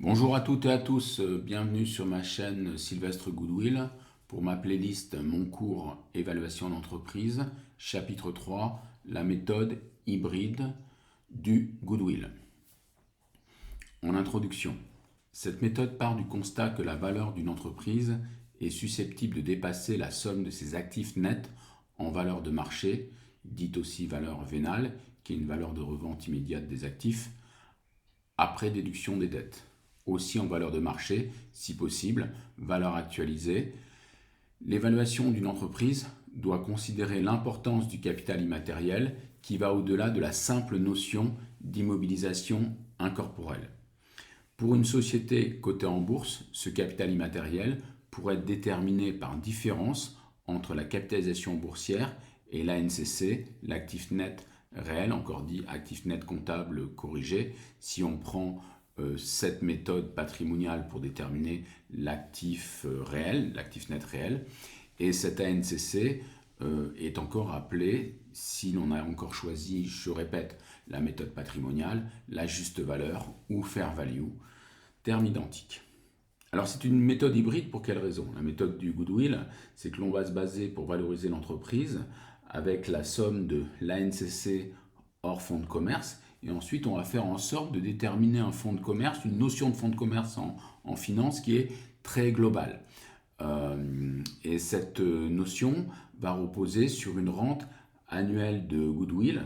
Bonjour à toutes et à tous, bienvenue sur ma chaîne Sylvestre Goodwill pour ma playlist Mon cours Évaluation d'entreprise, chapitre 3, la méthode hybride du Goodwill. En introduction, cette méthode part du constat que la valeur d'une entreprise est susceptible de dépasser la somme de ses actifs nets en valeur de marché, dite aussi valeur vénale, qui est une valeur de revente immédiate des actifs, après déduction des dettes. Aussi en valeur de marché, si possible, valeur actualisée. L'évaluation d'une entreprise doit considérer l'importance du capital immatériel qui va au-delà de la simple notion d'immobilisation incorporelle. Pour une société cotée en bourse, ce capital immatériel pourrait être déterminé par différence entre la capitalisation boursière et l'ANCC, l'actif net réel, encore dit actif net comptable corrigé, si on prend cette méthode patrimoniale pour déterminer l'actif réel, l'actif net réel. Et cette ANCC est encore appelée, si l'on a encore choisi, je répète, la méthode patrimoniale, la juste valeur ou fair value, terme identique. Alors c'est une méthode hybride pour quelle raison? La méthode du Goodwill, c'est que l'on va se baser pour valoriser l'entreprise avec la somme de l'ANCC hors fonds de commerce, et ensuite on va faire en sorte de déterminer un fonds de commerce, une notion de fonds de commerce en finance qui est très globale. Et cette notion va reposer sur une rente annuelle de Goodwill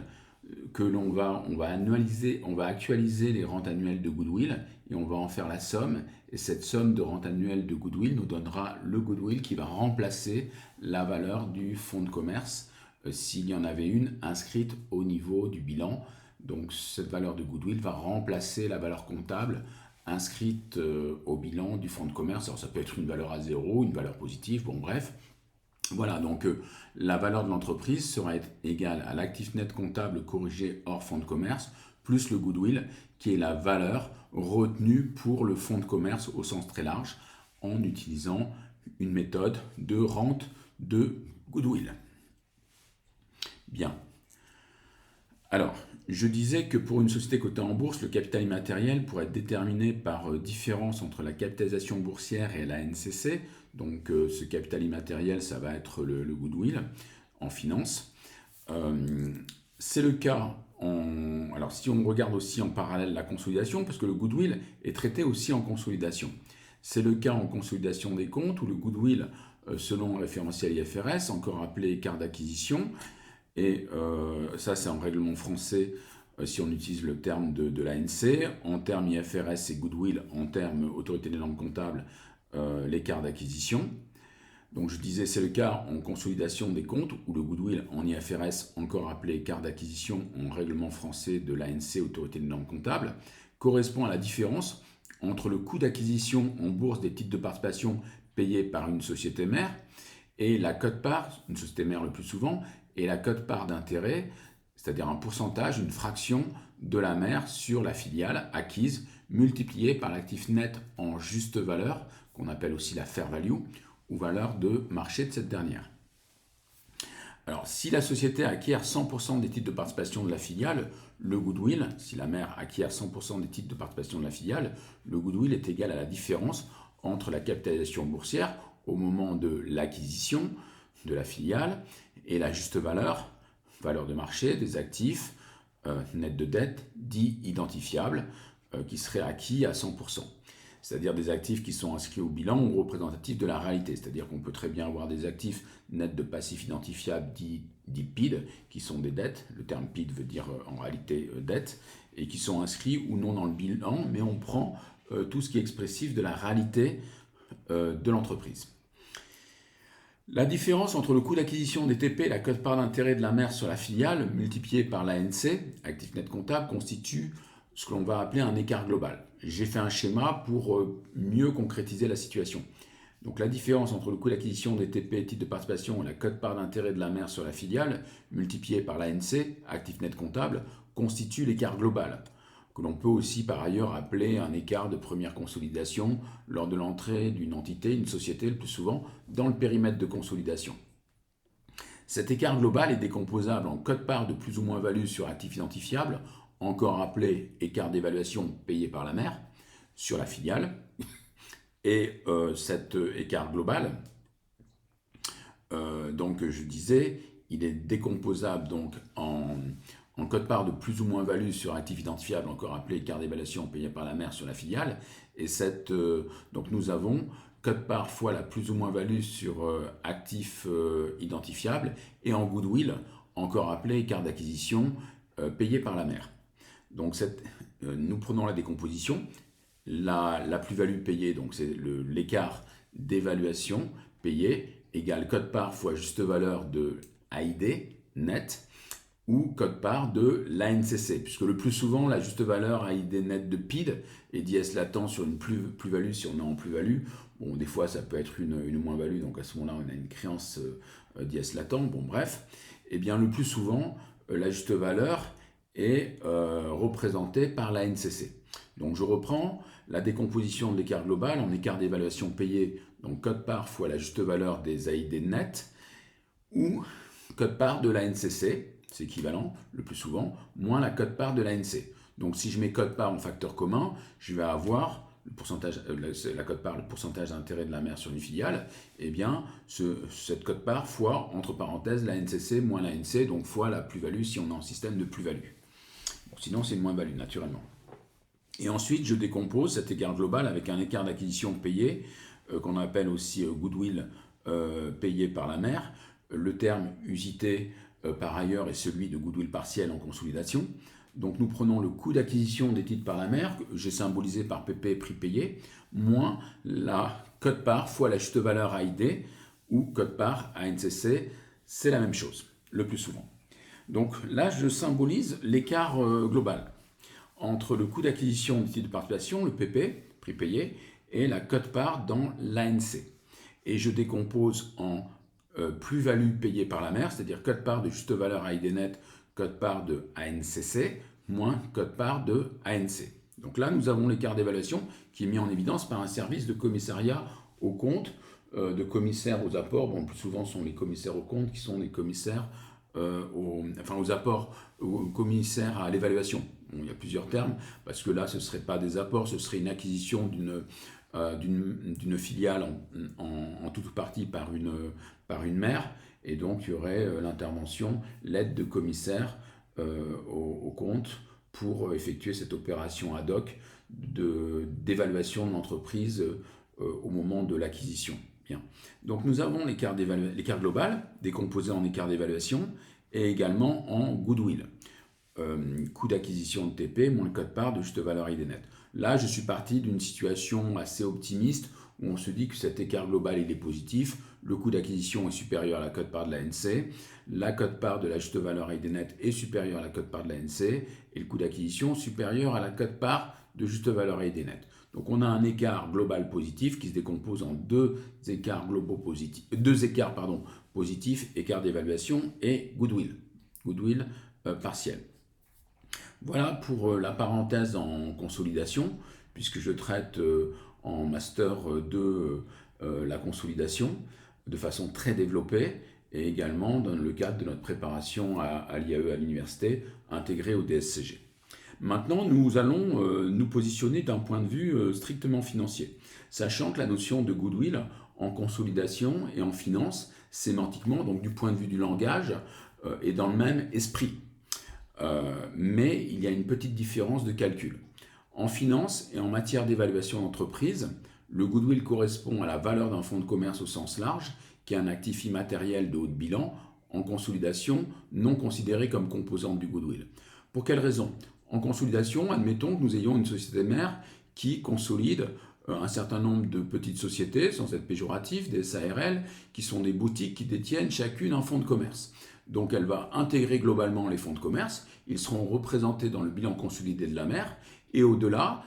que on va actualiser les rentes annuelles de Goodwill et on va en faire la somme. Et cette somme de rente annuelle de Goodwill nous donnera le Goodwill qui va remplacer la valeur du fonds de commerce s'il y en avait une inscrite au niveau du bilan. Donc cette valeur de Goodwill va remplacer la valeur comptable inscrite au bilan du fonds de commerce. Alors ça peut être une valeur à zéro, une valeur positive, bon bref. Voilà, donc la valeur de l'entreprise sera égale à l'actif net comptable corrigé hors fonds de commerce, plus le Goodwill, qui est la valeur retenue pour le fonds de commerce au sens très large, en utilisant une méthode de rente de Goodwill. Bien. Alors, je disais que pour une société cotée en bourse, le capital immatériel pourrait être déterminé par différence entre la capitalisation boursière et la NCC. Donc, ce capital immatériel, ça va être le Goodwill en finance. C'est le cas alors, si on regarde aussi en parallèle la consolidation, parce que le Goodwill est traité aussi en consolidation. C'est le cas en consolidation des comptes, où le Goodwill, selon le référentiel IFRS, encore appelé écart d'acquisition, et ça c'est en règlement français si on utilise le terme de l'ANC. En termes IFRS, c'est Goodwill. En termes autorité des normes comptables, l'écart d'acquisition. Donc je disais, c'est le cas en consolidation des comptes, où le Goodwill en IFRS, encore appelé écart d'acquisition en règlement français de l'ANC, autorité des normes comptables, correspond à la différence entre le coût d'acquisition en bourse des titres de participation payés par une société mère et la quote-part, une société mère le plus souvent, et la quote-part d'intérêt, c'est-à-dire un pourcentage, une fraction de la mère sur la filiale acquise, multipliée par l'actif net en juste valeur, qu'on appelle aussi la fair value, ou valeur de marché de cette dernière. Alors, si la société acquiert 100% des titres de participation de la filiale, le Goodwill, si la mère acquiert 100% des titres de participation de la filiale, le Goodwill est égal à la différence entre la capitalisation boursière au moment de l'acquisition de la filiale et la juste valeur, valeur de marché des actifs net de dette dits identifiables qui seraient acquis à 100%. C'est-à-dire des actifs qui sont inscrits au bilan ou représentatifs de la réalité. C'est-à-dire qu'on peut très bien avoir des actifs nets de passifs identifiables dits PID, qui sont des dettes, le terme PID veut dire en réalité dette, et qui sont inscrits ou non dans le bilan, mais on prend tout ce qui est expressif de la réalité de l'entreprise. La différence entre le coût d'acquisition des TP et la quote-part d'intérêt de la mère sur la filiale, multipliée par l'ANC, actif net comptable, constitue ce que l'on va appeler un écart global. J'ai fait un schéma pour mieux concrétiser la situation. Donc la différence entre le coût d'acquisition des TP, titres de participation, et la quote-part d'intérêt de la mère sur la filiale, multipliée par l'ANC, actif net comptable, constitue l'écart global, que l'on peut aussi par ailleurs appeler un écart de première consolidation lors de l'entrée d'une entité, une société le plus souvent, dans le périmètre de consolidation. Cet écart global est décomposable en quote-part de plus ou moins value sur actifs identifiables, encore appelé écart d'évaluation payé par la mère, sur la filiale. Et cet écart global, donc je disais, il est décomposable donc en quote-part de plus ou moins value sur actif identifiable, encore appelé écart d'évaluation payé par la mère sur la filiale. Et donc nous avons quote-part fois la plus ou moins value sur actif identifiable, et en goodwill, encore appelé écart d'acquisition payé par la mère. Donc nous prenons la décomposition. La plus-value payée, donc c'est l'écart d'évaluation payé, égale quote-part fois juste valeur de AID net, ou quote-part de l'ANCC, puisque le plus souvent, la juste valeur AID net de PID est d'IS latent sur une plus-value si on est en plus-value. Bon, des fois, ça peut être une moins-value, donc à ce moment-là, on a une créance d'IS latent. Bon, bref. Eh bien, le plus souvent, la juste valeur est représentée par l'ANCC. Donc, je reprends la décomposition de l'écart global en écart d'évaluation payé, donc quote-part fois la juste valeur des AID net, ou quote-part de l'ANCC, c'est équivalent le plus souvent, moins la quote-part de l'ANC. Donc si je mets quote-part en facteur commun, je vais avoir le pourcentage, la quote-part, le pourcentage d'intérêt de la mère sur une filiale, et bien cette quote-part fois, entre parenthèses, la NCC moins la NC, donc fois la plus-value si on est en système de plus-value. Bon, sinon c'est une moins-value, naturellement. Et ensuite, je décompose cet écart global avec un écart d'acquisition payé, qu'on appelle aussi goodwill payé par la mère. Le terme usité par ailleurs est celui de goodwill partiel en consolidation. Donc nous prenons le coût d'acquisition des titres par la mère, que j'ai symbolisé par PP, prix payé, moins la quote-part fois la juste valeur AID, ou quote-part ANCC, c'est la même chose, le plus souvent. Donc là, je symbolise l'écart global entre le coût d'acquisition du titre de participation, le PP, prix payé, et la quote-part dans l'ANC. Et je décompose en plus-value payée par la mère, c'est-à-dire quote-part de juste valeur AID net, quote-part de ANCC, moins quote-part de ANC. Donc là, nous avons l'écart d'évaluation qui est mis en évidence par un service de commissariat aux comptes, de commissaires aux apports. Bon, le plus souvent, ce sont les commissaires aux comptes qui sont les commissaires aux apports, aux commissaires à l'évaluation. Bon, il y a plusieurs termes, parce que là, ce ne serait pas des apports, ce serait une acquisition d'une filiale en toute partie par une mère, et donc il y aurait l'intervention, l'aide de commissaire au compte pour effectuer cette opération ad hoc d'évaluation de l'entreprise au moment de l'acquisition. Bien. Donc nous avons l'écart global décomposé en écart d'évaluation et également en goodwill. Coût d'acquisition de TP moins le quote-part de juste valeur ID net. Là, je suis parti d'une situation assez optimiste où on se dit que cet écart global il est positif, le coût d'acquisition est supérieur à la quote-part de la NC, la quote-part de la juste valeur ID net est supérieure à la quote-part de la NC et le coût d'acquisition supérieur à la quote-part de juste valeur ID net. Donc on a un écart global positif qui se décompose en deux écarts positifs, écart d'évaluation et goodwill partiel. Voilà pour la parenthèse en consolidation, puisque je traite en Master 2 la consolidation de façon très développée, et également dans le cadre de notre préparation à l'IAE à l'université, intégrée au DSCG. Maintenant, nous allons nous positionner d'un point de vue strictement financier, sachant que la notion de goodwill en consolidation et en finance, sémantiquement, donc du point de vue du langage, est dans le même esprit. Mais il y a une petite différence de calcul. En finance et en matière d'évaluation d'entreprise, le goodwill correspond à la valeur d'un fonds de commerce au sens large, qui est un actif immatériel de haut de bilan, en consolidation, non considéré comme composante du goodwill. Pour quelle raison ? En consolidation, admettons que nous ayons une société mère qui consolide un certain nombre de petites sociétés, sans être péjoratif, des SARL, qui sont des boutiques qui détiennent chacune un fonds de commerce. Donc elle va intégrer globalement les fonds de commerce, ils seront représentés dans le bilan consolidé de la mère, et au-delà,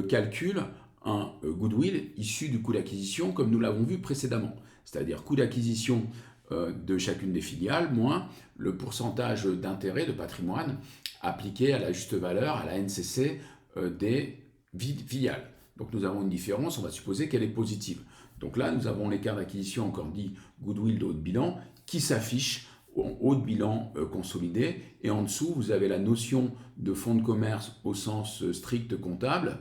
calcule un goodwill issu du coût d'acquisition comme nous l'avons vu précédemment, c'est-à-dire coût d'acquisition de chacune des filiales moins le pourcentage d'intérêt de patrimoine appliqué à la juste valeur, à la NCC des filiales. Donc nous avons une différence, on va supposer qu'elle est positive. Donc là, nous avons l'écart d'acquisition, encore dit goodwill de haut de bilan, qui s'affiche en haut de bilan consolidé, et en dessous, vous avez la notion de fonds de commerce au sens strict comptable,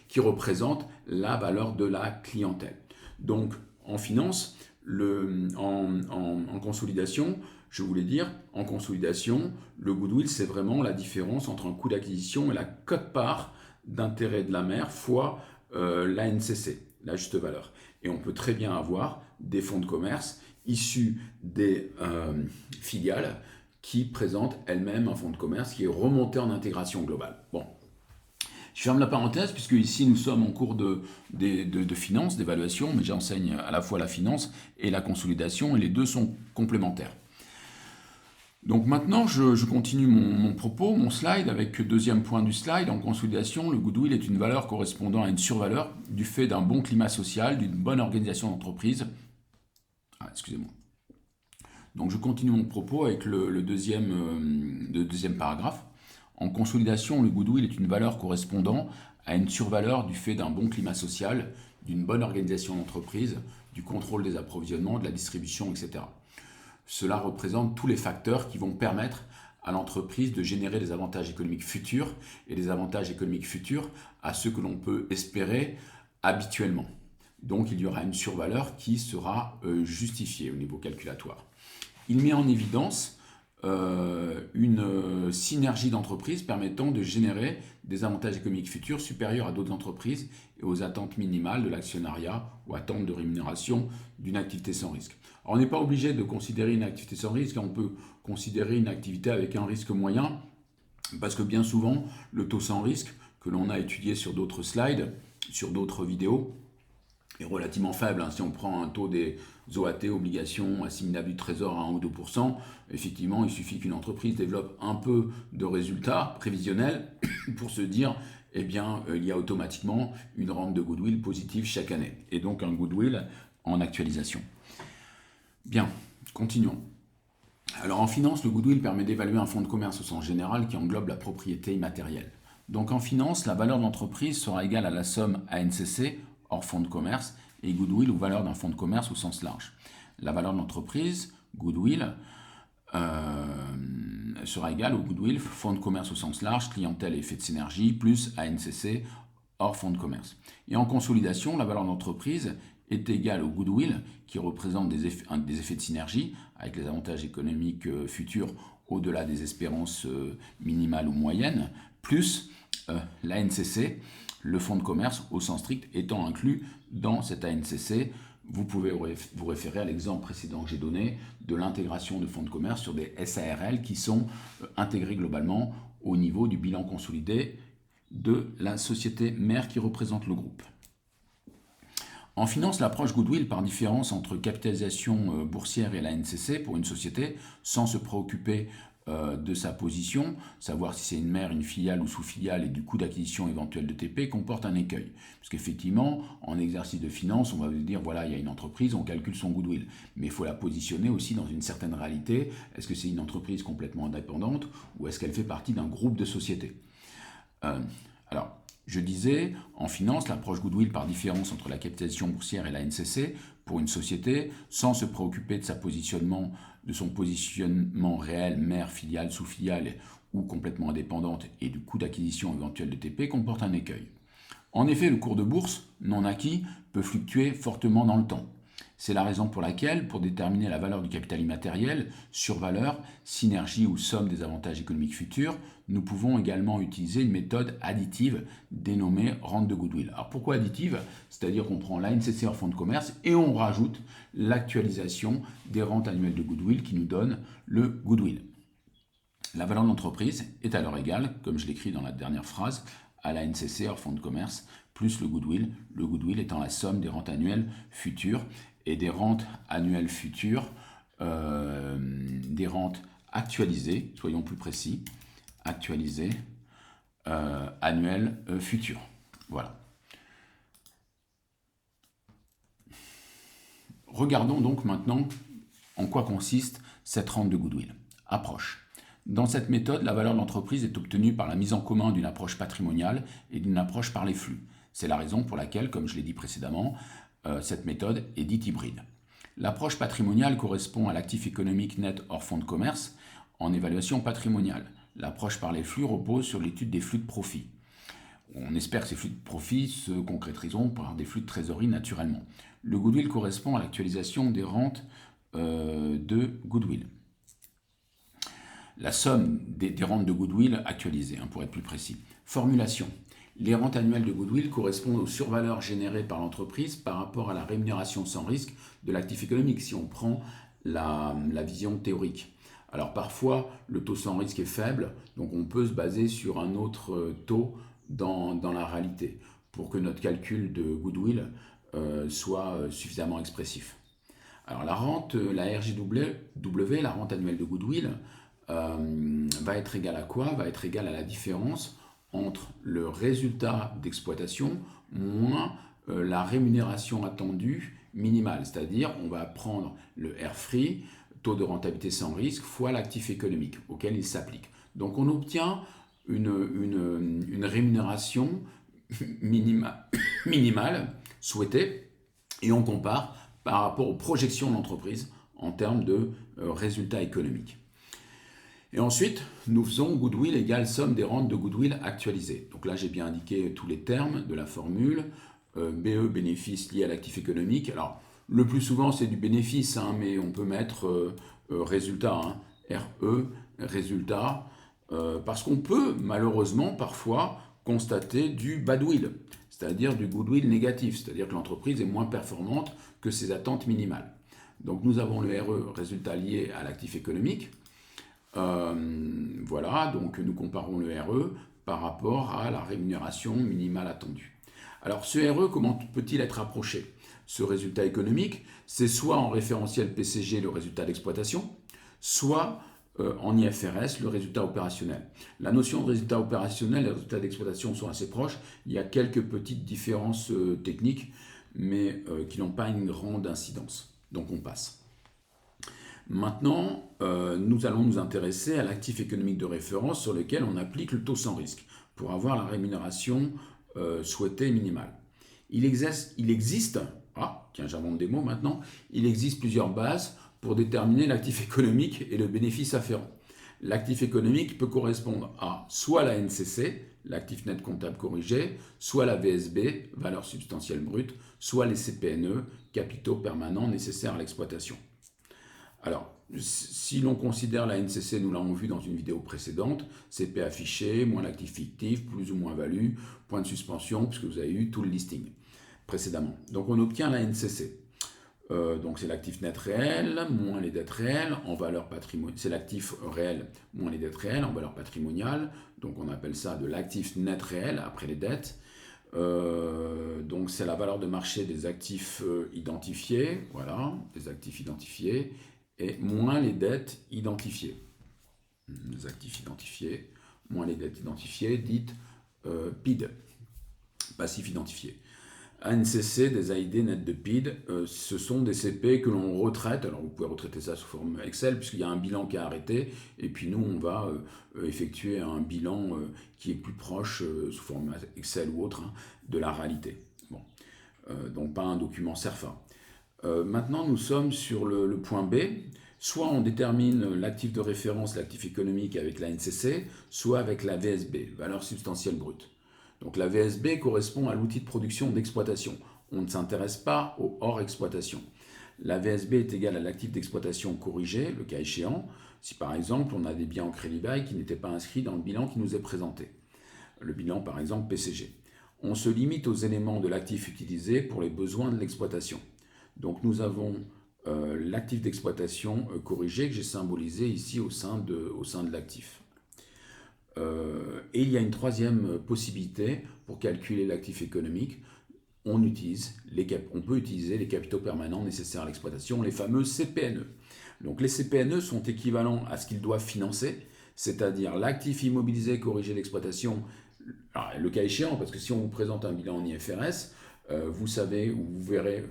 qui représente la valeur de la clientèle. Donc en finance, en consolidation, je voulais dire, en consolidation, le goodwill, c'est vraiment la différence entre un coût d'acquisition et la quote-part d'intérêt de la mère fois la NCC, la juste valeur. Et on peut très bien avoir des fonds de commerce issus des filiales qui présentent elles-mêmes un fonds de commerce qui est remonté en intégration globale. Bon, je ferme la parenthèse puisque ici nous sommes en cours de finance, d'évaluation, mais j'enseigne à la fois la finance et la consolidation et les deux sont complémentaires. Donc maintenant, je continue mon propos, mon slide, avec deuxième point du slide. En consolidation, le goodwill est une valeur correspondant à une survaleur du fait d'un bon climat social, d'une bonne organisation d'entreprise. Excusez-moi. Donc je continue mon propos avec le deuxième paragraphe. En consolidation, le goodwill est une valeur correspondant à une survaleur du fait d'un bon climat social, d'une bonne organisation d'entreprise, du contrôle des approvisionnements, de la distribution, etc. Cela représente tous les facteurs qui vont permettre à l'entreprise de générer des avantages économiques futurs et des avantages économiques futurs à ceux que l'on peut espérer habituellement. Donc il y aura une survaleur qui sera justifiée au niveau calculatoire. Il met en évidence une synergie d'entreprises permettant de générer des avantages économiques futurs supérieurs à d'autres entreprises et aux attentes minimales de l'actionnariat ou attentes de rémunération d'une activité sans risque. Alors, on n'est pas obligé de considérer une activité sans risque, on peut considérer une activité avec un risque moyen, parce que bien souvent, le taux sans risque que l'on a étudié sur d'autres slides, sur d'autres vidéos, est relativement faible. Si on prend un taux des OAT, obligations assimilables du trésor à 1 ou 2%, effectivement, il suffit qu'une entreprise développe un peu de résultats prévisionnels pour se dire, eh bien, il y a automatiquement une rente de goodwill positive chaque année, et donc un goodwill en actualisation. Bien, continuons. Alors en finance, le goodwill permet d'évaluer un fonds de commerce au sens général qui englobe la propriété immatérielle. Donc en finance, la valeur de l'entreprise sera égale à la somme ANCC, hors fonds de commerce, et goodwill ou valeur d'un fonds de commerce au sens large. La valeur de l'entreprise, goodwill, sera égale au goodwill, fonds de commerce au sens large, clientèle et effet de synergie, plus ANCC, hors fonds de commerce. Et en consolidation, la valeur de l'entreprise est égale au goodwill, qui représente des effets de synergie, avec les avantages économiques futurs au-delà des espérances minimales ou moyennes, plus l'ANCC, le fonds de commerce au sens strict étant inclus dans cette ANCC. Vous pouvez vous référer à l'exemple précédent que j'ai donné de l'intégration de fonds de commerce sur des SARL qui sont intégrés globalement au niveau du bilan consolidé de la société mère qui représente le groupe. En finance, l'approche goodwill par différence entre capitalisation boursière et la NCC pour une société, sans se préoccuper de sa position, savoir si c'est une mère, une filiale ou sous-filiale et du coût d'acquisition éventuel de TP, comporte un écueil. Parce qu'effectivement, en exercice de finance, on va dire, voilà, il y a une entreprise, on calcule son goodwill. Mais il faut la positionner aussi dans une certaine réalité. Est-ce que c'est une entreprise complètement indépendante ou est-ce qu'elle fait partie d'un groupe de sociétés ? Alors, je disais, en finance, l'approche goodwill par différence entre la capitalisation boursière et la NCC pour une société, sans se préoccuper de son positionnement réel, mère, filiale, sous-filiale ou complètement indépendante et du coût d'acquisition éventuel de TP, comporte un écueil. En effet, le cours de bourse non acquis peut fluctuer fortement dans le temps. C'est la raison pour laquelle, pour déterminer la valeur du capital immatériel, survaleur, synergie ou somme des avantages économiques futurs, nous pouvons également utiliser une méthode additive dénommée rente de goodwill. Alors pourquoi additive ? C'est-à-dire qu'on prend l'ANCC hors fonds de commerce et on rajoute l'actualisation des rentes annuelles de goodwill qui nous donne le goodwill. La valeur de l'entreprise est alors égale, comme je l'écris dans la dernière phrase, à la NCC hors fonds de commerce plus le goodwill étant la somme des rentes annuelles futures et des rentes annuelles futures, des rentes actualisées, soyons plus précis, actualisées, annuelles futures. Voilà. Regardons donc maintenant en quoi consiste cette rente de goodwill. Approche. Dans cette méthode, la valeur de l'entreprise est obtenue par la mise en commun d'une approche patrimoniale et d'une approche par les flux. C'est la raison pour laquelle, comme je l'ai dit précédemment, cette méthode est dite hybride. L'approche patrimoniale correspond à l'actif économique net hors fonds de commerce en évaluation patrimoniale. L'approche par les flux repose sur l'étude des flux de profit. On espère que ces flux de profit se concrétiseront par des flux de trésorerie naturellement. Le goodwill correspond à l'actualisation des rentes de goodwill. La somme des rentes de goodwill actualisées, pour être plus précis. Formulation. Les rentes annuelles de goodwill correspondent aux survaleurs générées par l'entreprise par rapport à la rémunération sans risque de l'actif économique, si on prend la vision théorique. Alors parfois, le taux sans risque est faible, donc on peut se baser sur un autre taux dans la réalité pour que notre calcul de goodwill soit suffisamment expressif. Alors la rente, la RJW, la rente annuelle de goodwill, va être égale à quoi? Va être égale à la différence entre le résultat d'exploitation moins la rémunération attendue minimale. C'est-à-dire, on va prendre le R-free, taux de rentabilité sans risque, fois l'actif économique auquel il s'applique. Donc on obtient une rémunération minimale souhaitée et on compare par rapport aux projections de l'entreprise en termes de résultats économiques. Et ensuite, nous faisons goodwill égale somme des rentes de goodwill actualisées. Donc là, j'ai bien indiqué tous les termes de la formule. BE, bénéfice lié à l'actif économique. Alors, le plus souvent, c'est du bénéfice, mais on peut mettre résultat, RE, résultat, parce qu'on peut malheureusement parfois constater du badwill, c'est-à-dire du goodwill négatif, c'est-à-dire que l'entreprise est moins performante que ses attentes minimales. Donc nous avons le RE, résultat lié à l'actif économique. Voilà, donc nous comparons le RE par rapport à la rémunération minimale attendue. Alors ce RE, comment peut-il être approché? Ce résultat économique, c'est soit en référentiel PCG le résultat d'exploitation, soit en IFRS le résultat opérationnel. La notion de résultat opérationnel et le résultat d'exploitation sont assez proches. Il y a quelques petites différences techniques, mais qui n'ont pas une grande incidence. Donc on passe. Maintenant, nous allons nous intéresser à l'actif économique de référence sur lequel on applique le taux sans risque pour avoir la rémunération souhaitée minimale. Il existe, tiens j'invente des mots maintenant, il existe plusieurs bases pour déterminer l'actif économique et le bénéfice afférent. L'actif économique peut correspondre à soit la NCC, l'actif net comptable corrigé, soit la VSB, valeur substantielle brute, soit les CPNE, capitaux permanents nécessaires à l'exploitation. Alors, si l'on considère la NCC, nous l'avons vu dans une vidéo précédente, CP affiché, moins l'actif fictif, plus ou moins value, point de suspension, puisque vous avez eu tout le listing précédemment. Donc on obtient la NCC. Donc c'est l'actif net réel, moins les dettes réelles, en valeur patrimoniale. C'est l'actif réel, moins les dettes réelles, en valeur patrimoniale. Donc on appelle ça de l'actif net réel, après les dettes. Donc c'est la valeur de marché des actifs identifiés, voilà, des actifs identifiés, et moins les dettes identifiées. Les actifs identifiés, moins les dettes identifiées, dites PID, passifs identifiés. ANCC, des AID net de PID, ce sont des CP que l'on retraite. Alors vous pouvez retraiter ça sous forme Excel, puisqu'il y a un bilan qui est arrêté, et puis nous on va effectuer un bilan qui est plus proche, sous forme Excel ou autre, de la réalité. Bon. Donc pas un document CERFA. Maintenant nous sommes sur le point B. Soit on détermine l'actif de référence, l'actif économique avec la NCC, soit avec la VSB, valeur substantielle brute. Donc la VSB correspond à l'outil de production d'exploitation. On ne s'intéresse pas au hors exploitation. La VSB est égale à l'actif d'exploitation corrigé, le cas échéant, si par exemple on a des biens en crédit bail qui n'étaient pas inscrits dans le bilan qui nous est présenté. Le bilan par exemple PCG. On se limite aux éléments de l'actif utilisé pour les besoins de l'exploitation. Donc nous avons l'actif d'exploitation corrigé que j'ai symbolisé ici au sein de l'actif. Et il y a une troisième possibilité pour calculer l'actif économique. On peut utiliser les capitaux permanents nécessaires à l'exploitation, les fameux CPNE. Donc les CPNE sont équivalents à ce qu'ils doivent financer, c'est-à-dire l'actif immobilisé corrigé d'exploitation, le cas échéant, parce que si on vous présente un bilan en IFRS, vous savez, ou vous verrez,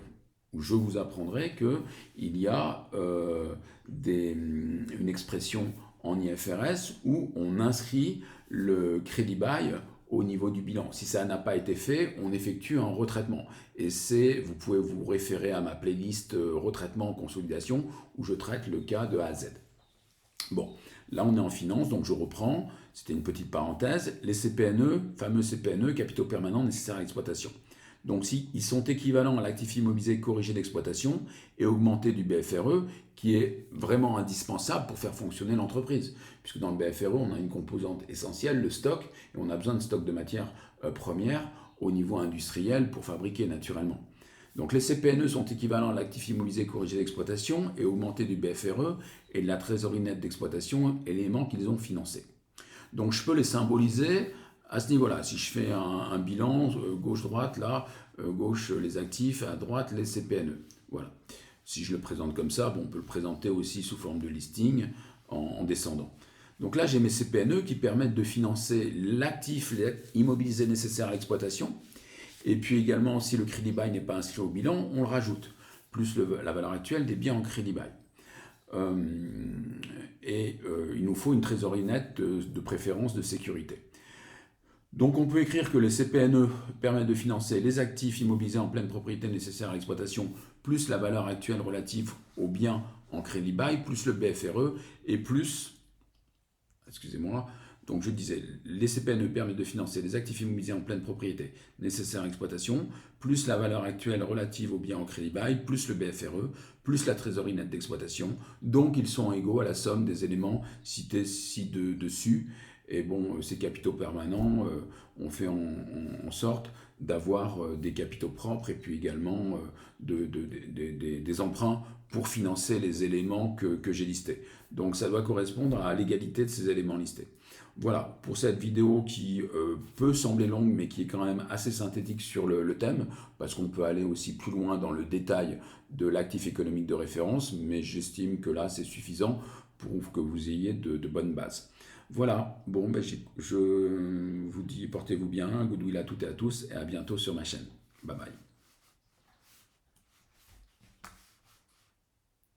ou je vous apprendrai qu'il y a une expression en IFRS où on inscrit le crédit bail au niveau du bilan. Si ça n'a pas été fait, on effectue un retraitement. Et vous pouvez vous référer à ma playlist retraitement en consolidation où je traite le cas de A à Z. Bon, là on est en finance, donc je reprends, c'était une petite parenthèse, les CPNE, fameux CPNE, capitaux permanents nécessaires à l'exploitation. Donc si ils sont équivalents à l'actif immobilisé corrigé d'exploitation et augmenté du BFRE, qui est vraiment indispensable pour faire fonctionner l'entreprise. Puisque dans le BFRE, on a une composante essentielle, le stock, et on a besoin de stock de matières premières au niveau industriel pour fabriquer naturellement. Donc les CPNE sont équivalents à l'actif immobilisé corrigé d'exploitation et augmenté du BFRE et de la trésorerie nette d'exploitation, éléments qu'ils ont financés. Donc je peux les symboliser à ce niveau-là. Si je fais un bilan, gauche-droite, là, gauche les actifs, à droite les CPNE. Voilà. Si je le présente comme ça, bon, on peut le présenter aussi sous forme de listing en descendant. Donc là, j'ai mes CPNE qui permettent de financer l'actif immobilisé nécessaire à l'exploitation. Et puis également, si le crédit bail n'est pas inscrit au bilan, on le rajoute, plus la valeur actuelle des biens en crédit bail. Il nous faut une trésorerie nette de préférence de sécurité. Donc on peut écrire que les CPNE permettent de financer les actifs immobilisés en pleine propriété nécessaires à l'exploitation, plus la valeur actuelle relative aux biens en crédit bail, plus le BFRE, et plus, excusez-moi, donc je disais, les CPNE permettent de financer les actifs immobilisés en pleine propriété nécessaires à l'exploitation, plus la valeur actuelle relative aux biens en crédit bail, plus le BFRE, plus la trésorerie nette d'exploitation. Donc ils sont égaux à la somme des éléments cités ci-dessus. Et bon, ces capitaux permanents, on fait en sorte d'avoir des capitaux propres et puis également des emprunts pour financer les éléments que j'ai listés. Donc ça doit correspondre à l'égalité de ces éléments listés. Voilà, pour cette vidéo qui peut sembler longue, mais qui est quand même assez synthétique sur le thème, parce qu'on peut aller aussi plus loin dans le détail de l'actif économique de référence, mais j'estime que là, c'est suffisant pour que vous ayez de bonnes bases. Voilà, bon, ben, je vous dis, portez-vous bien, goodwill à toutes et à tous, et à bientôt sur ma chaîne. Bye bye.